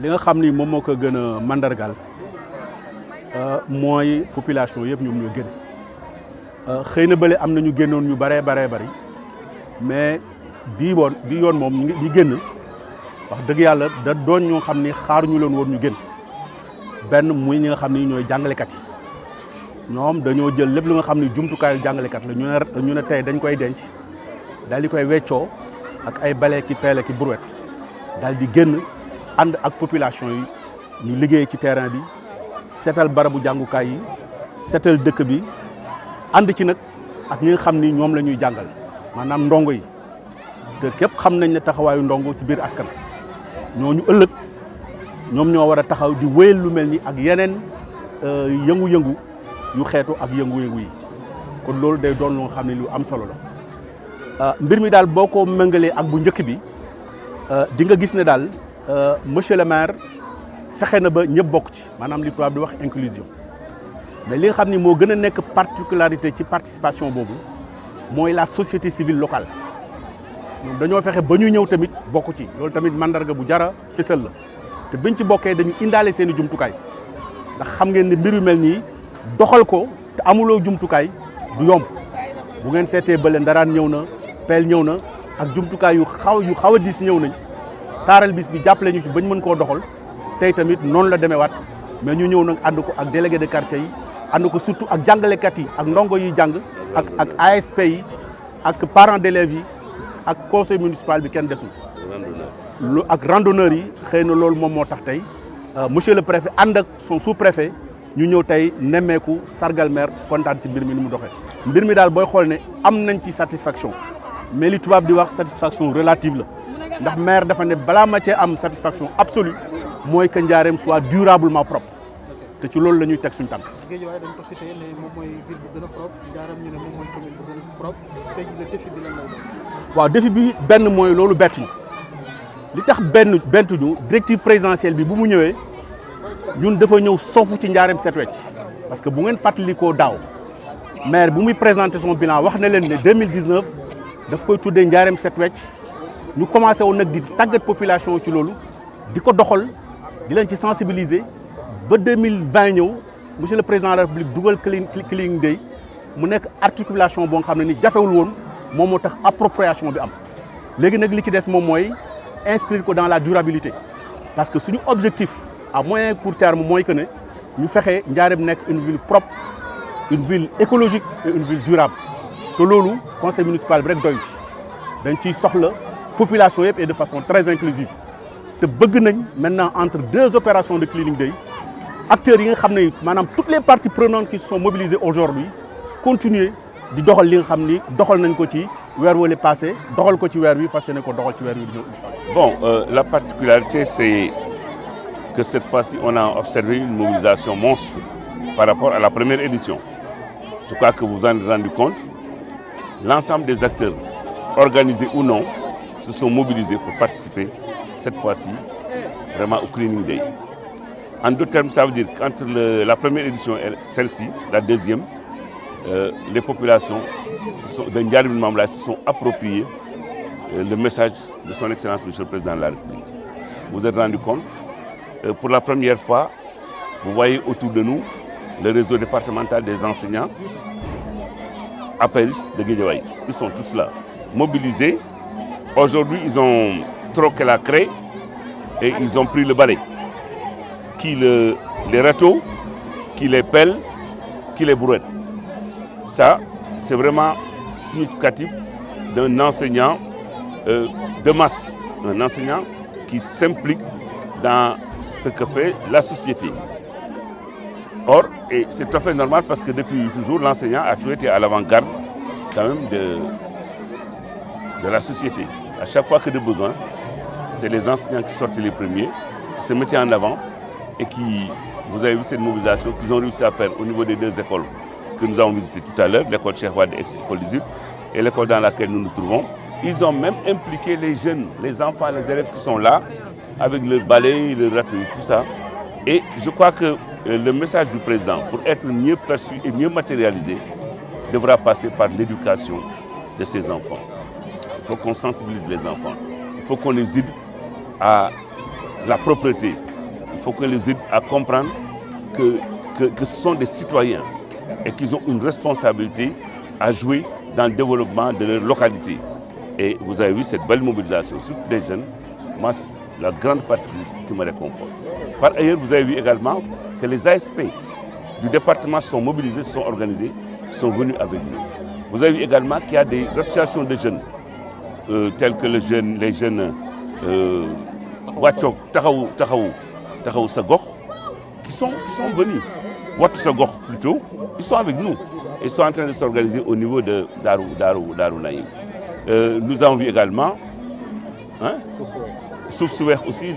li nga xam ni moom moo ko gën a mandargal mooy population yëpp ñoom ñoo génn xëy na bële am na ñu génnoon ñu bari mais bii yoon moom ñi génn wax dëgg yàlla da doon ñoo xam ni xaaruñu leen woon ñu génn benn muy ñi nga xam ni ñooy jàngalekat yi ñoom dañoo jël lépp lu nga xam ni jumtukaayu jàngalekat la ñu ne tey dañ koy denc daal di koy weccoo ak ay bale ki peele ki brouette daal di génn ànd ak population yi ñu liggéey ci terrain bi seetal barabu jàngukaay yi seetal dëkk bi ànd ci nag ak ñi nga xam ni ñoom la ñuy jàngal maanaam ndongo yi te képp xam nañ ne taxawaayu ndongo ci biir askan ñooñu ëllëg ñoom ñoo war a taxaw di wéyal lu mel ni ak yeneen yëngu-yëngu yu xeetu ak yëngu-yëngu yi kon loolu day doon lu nga xam ne lu am solo la mbir mi daal boo ko méngalee ak bu njëkk bi di nga gis ne daal monsieur le maire fexe na ba ñëpp bokk ci maanaam li tubaab di wax inclusion mais li nga xam ni moo gën a nekk particularité ci participation boobu mooy la société civile locale ñoom dañoo fexe ba ñu ñëw tamit bokk ci loolu tamit mandarga bu jara fësal la te biñ ci bokkee dañu indaale seen i jumtukaay ndax xam ngeen ne mbir yu mel nii doxal ko te amuloo jumtukaay du yomb bu ngeen seetee bële ndaraan ñëw na peel ñëw na ak jumtukaay yu xaw a diis ñëw nañ taaral bis bi jàppale ñu ci bañ mën koo doxal tey tamit noonu la demee waat mais ñu ñëw nag ànd ko ak délégué de quartier yi ànd ko surtout ak jàngalekat yi ak ndongo yi jàng ak ASP yi ak parents d'élèves yi ak conseil municipal bi kenn desul lu ak randonneurs yi xëy na loolu moom moo tax tey monsieur le préfet ànd ak son sous-préfet ñu ñëw tey nemmeeku sargal maire kontaan ci mbir mi ni mu doxee mbir mi daal booy xool ne am nañ ci satisfaction mais li tubaab di wax satisfaction relative la ndax maire dafa ne balaa ma cee am satisfaction absolue mooy que Ndiarème soit durablement propre te ci loolu la ñuy teg suñu tànk. Guédiawaye dañ ko cité ne moom mooy ville bu gën a propre Ndiarème ñu ne moom mooy commune bu gën a propre tey jii le défi bi lan lay doon. waaw défi bi benn mooy loolu bett ñu li tax bentuñu directive présidentielle bi bu mu ñëwee ñun dafa ñëw sofu ci Ndiarème set wecc parce que bu ngeen fàttalikoo daaw maire bu muy présenté son bilan wax na leen ne 2019 daf koy tuddee Ndiarème set wecc ñu commencé woon nag di tàggat population ci loolu di ko doxal di leen ci sensibiliser ba 2020 ñëw monsieur le président de la république dugal cleaning day mu nekk articulation boo nga xam ne ni jafewul woon moom moo tax appropriation bi am léegi nag li ci des moom mooy inscrire ko dans la durabilité parce que suñu objectif à moyen court terme mooy que ne ñu fexe Ndiarème nekk une ville propre une ville écologique et une ville durable te loolu conseil municipal bi rek doy ci dañ ciy soxla population yëpp et de façon très inclusive te bëgg nañ maintenant entre deux opérations de cleaning day acteurs yi nga xam ne maanaam toutes les parties prenantes qui se sont mobilisées aujourd'hui continuer di doxal li nga xam ni doxal nañ ko ci weer wala passé doxal ko ci weer wi fas yéene ko doxal ci weer wi di ñëw incha allah. Bon, la particularité c'est que cette fois-ci on a observé une mobilisation monstre par rapport à la première édition. Je crois que vous vous en êtes rendu compte. L'ensemble des acteurs, organisés ou non, se sont mobilisés pour participer cette fois-ci vraiment au Cleaning Day. En d'autres termes, ça veut dire qu'entre la première édition et celle-ci, la deuxième, les populations de Ndiarème Limamoulaye se sont appropriées le message de son Excellence Monsieur le Président de la République. Vous vous êtes rendu compte, pour la première fois, vous voyez autour de nous le réseau départemental des enseignants APELS de Guédiawaye. Ils sont tous là, mobilisés. Aujourd'hui, ils ont troqué la craie et ils ont pris le balai. Qui les râteaux, qui les pelles, qui les brouettes. Ça, c'est vraiment significatif d'un enseignant de masse, un enseignant qui s'implique dans ce que fait la société. Or, et c'est tout à fait normal parce que depuis toujours, l'enseignant a toujours été à l'avant-garde quand même de la société. À chaque fois que de besoin, c'est les enseignants qui sortaient les premiers, qui se mettaient en avant et qui, vous avez vu cette mobilisation qu'ils ont réussi à faire au niveau des deux écoles que nous avons visitées tout à l'heure, l'école Cheikh Wade, ex-école du Sud, et l'école dans laquelle nous nous trouvons. Ils ont même impliqué les jeunes, les enfants, les élèves qui sont là, avec le balai, le râteau, tout ça. Et je crois que le message du président, pour être mieux perçu et mieux matérialisé, devra passer par l'éducation de ces enfants. Il faut qu'on sensibilise les enfants. Il faut qu'on les aide à la propreté, Il faut qu'on les aide à comprendre que ce sont des citoyens et qu'ils ont une responsabilité à jouer dans le développement de leur localité. Et vous avez vu cette belle mobilisation, surtout des jeunes. Moi, c'est la grande partie qui me réconforte. Par ailleurs, vous avez vu également que les ASP du département sont mobilisés, sont organisés, sont venus avec nous. Vous avez vu également qu'il y a des associations de jeunes, telles que les jeunes Wachok, Tahaou Sagor, qui sont venus. Watu Sagor plutôt, ils sont avec nous. Ils sont en train de s'organiser au niveau de Darou Naïm. Nous avons vu également, Soufsouer aussi,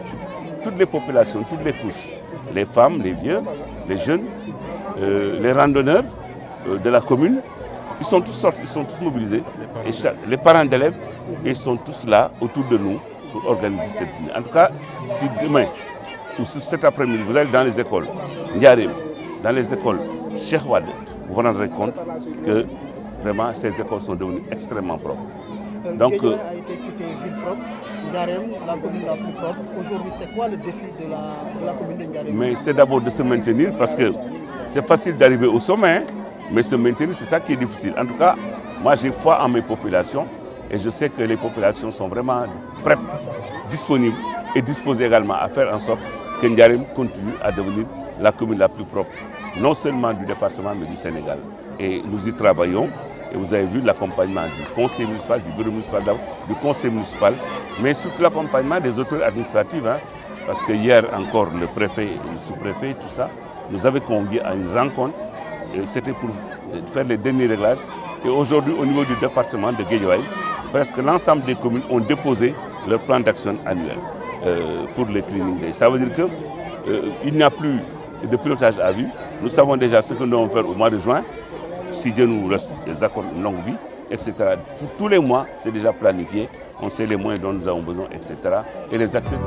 toutes les populations, toutes les couches, les femmes, les vieux, les jeunes, les randonneurs de la commune, ils sont tous sortis, ils sont tous mobilisés. Les parents d'élèves, ils sont tous là autour de nous pour organiser cette journée. En tout cas, si demain ou cet après-midi, vous allez dans les écoles, Ndiarem, dans les écoles Cheikh Wade, vous vous rendrez compte que vraiment ces écoles sont devenues extrêmement propres. Donc, Guédiawaye a été cité ville propre, Ndiarem, la commune la plus propre. Aujourd'hui, c'est quoi le défi de la commune de Ndiarem? Mais c'est d'abord de se maintenir parce que c'est facile d'arriver au sommet, mais se maintenir, c'est ça qui est difficile. En tout cas, moi j'ai foi en mes populations et je sais que les populations sont vraiment prêtes, disponibles et disposées également à faire en sorte que Ndiarem continue à devenir la commune la plus propre, non seulement du département mais du Sénégal. Et nous y travaillons. Et vous avez vu l'accompagnement du conseil municipal, du bureau municipal, du conseil municipal, mais surtout l'accompagnement des autorités administratives. Parce que hier encore, le préfet et le sous-préfet, tout ça, nous avaient conviés à une rencontre. C'était pour faire les derniers réglages. Et aujourd'hui, au niveau du département de Guédiawaye, presque l'ensemble des communes ont déposé leur plan d'action annuel pour les cleaning days. Ça veut dire qu'il n'y a plus de pilotage à vue. Nous savons déjà ce que nous allons faire au mois de juin. Si Dieu nous reste des accords de longue vie, etc. Pour tous les mois, c'est déjà planifié. On sait les moyens dont nous avons besoin, etc. Et les acteurs.